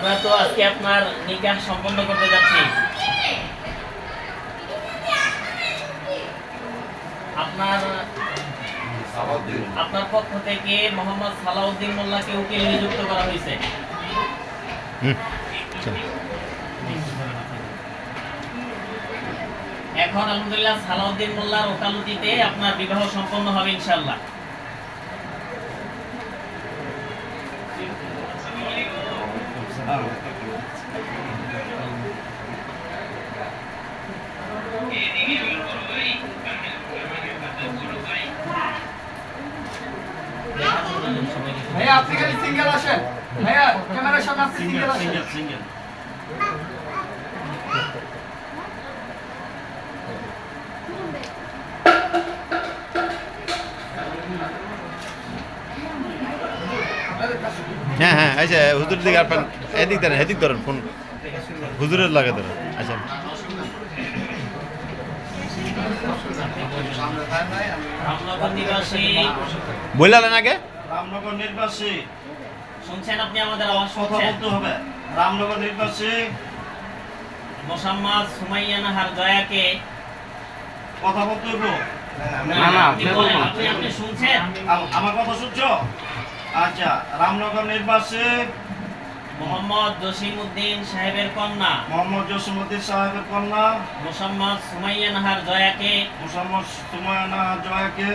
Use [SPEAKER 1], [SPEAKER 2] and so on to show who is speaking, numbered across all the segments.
[SPEAKER 1] আমরা তো আজকে আপনার নিকাহ সম্পন্ন করতে যাচ্ছি। আপনার পক্ষ থেকে মোহাম্মদ সালাউদ্দিন মোল্লাকে উকিল নিযুক্ত করা হয়েছে। এখন আলহামদুলিল্লাহ সালাউদ্দিন মোল্লার ওকালতিতে আপনার বিবাহ সম্পন্ন হবে ইনশাআল্লাহ।
[SPEAKER 2] ভাইয়া আপনি খালি সিঙ্গেল আসেন, ভাইয়া ক্যামেরার সামনে আপনি সিঙ্গেল আসেন।
[SPEAKER 3] হ্যাঁ হ্যাঁ আচ্ছা হুজুরের দিকে আপনার এদিক ধরেন ফোন হুজুরের লাগে ধরেন। আচ্ছা
[SPEAKER 1] রামনগর নিবাসী
[SPEAKER 3] বললেন আগে
[SPEAKER 4] রামনগর নির্বাসী
[SPEAKER 1] শুনছেন আপনি আমাদের আওয়াজ
[SPEAKER 4] কথা
[SPEAKER 1] শুনছেন?
[SPEAKER 4] বলতে হবে। রামনগর নির্বাসী
[SPEAKER 1] মোসাম্মদ সুমাইয়া নাহার জয়াকে
[SPEAKER 4] কথা বলতে হবে।
[SPEAKER 1] আপনি বলেন, আপনি শুনছেন?
[SPEAKER 4] আমার কথা শুনছো? আচ্ছা, রামনগর নির্বাসী
[SPEAKER 1] মোহাম্মদ জসিমউদ্দিন সাহেবের কন্যা
[SPEAKER 4] মোহাম্মদ জসিমউদ্দিন সাহেবের কন্যা
[SPEAKER 1] মোসাম্মদ সুমাইয়া নাহার জয়াকে
[SPEAKER 4] মোসাম্মদ সুমায়ানা জয়াকে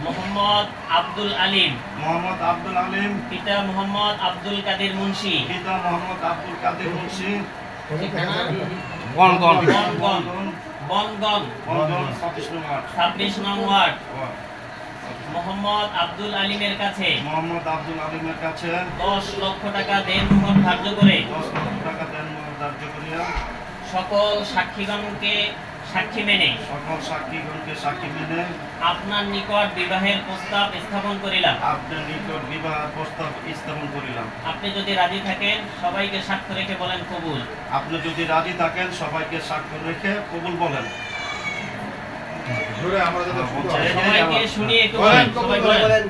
[SPEAKER 1] মোহাম্মদ আব্দুল আলিম
[SPEAKER 4] মোহাম্মদ আব্দুল আলিম
[SPEAKER 1] পিতা মোহাম্মদ আব্দুল কাদের মুন্সি
[SPEAKER 4] পিতা মোহাম্মদ আব্দুল কাদের মুন্সি
[SPEAKER 1] বনগণ
[SPEAKER 4] বনগণ
[SPEAKER 1] 26 নং ওয়ার্ড মোহাম্মদ আব্দুল আলিমের কাছে
[SPEAKER 4] মোহাম্মদ আব্দুল আলিমের কাছে
[SPEAKER 1] 10 লক্ষ টাকা দেনমোহর ধার্য করে
[SPEAKER 4] 10 লক্ষ টাকা দেন ধার্য করিয়া
[SPEAKER 1] সকল সাক্ষীগণকে সাক্ষী মেনে
[SPEAKER 4] সকল সাক্ষীগণকে সাক্ষী মেনে
[SPEAKER 1] আপনার নিকট বিবাহের প্রস্তাব স্থাপন করিলাম।
[SPEAKER 4] আপনার নিকট বিবাহ প্রস্তাব স্থাপন করিলাম।
[SPEAKER 1] আপনি যদি রাজি থাকেন সবাইকে সাক্ষ্য রেখে বলেন কবুল।
[SPEAKER 4] আপনি যদি রাজি থাকেন সবাইকে সাক্ষ্য রেখে কবুল বলেন।
[SPEAKER 1] সবাইকে শুনিয়ে একটু বলেন, সবাই বলেন।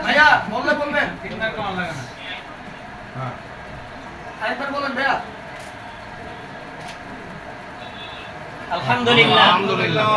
[SPEAKER 2] ভাইয়া বললে বলবেন, আরেকবার বলেন ভাইয়া।
[SPEAKER 1] আলহামদুলিল্লাহ।
[SPEAKER 4] আলহামদুলিল্লাহ।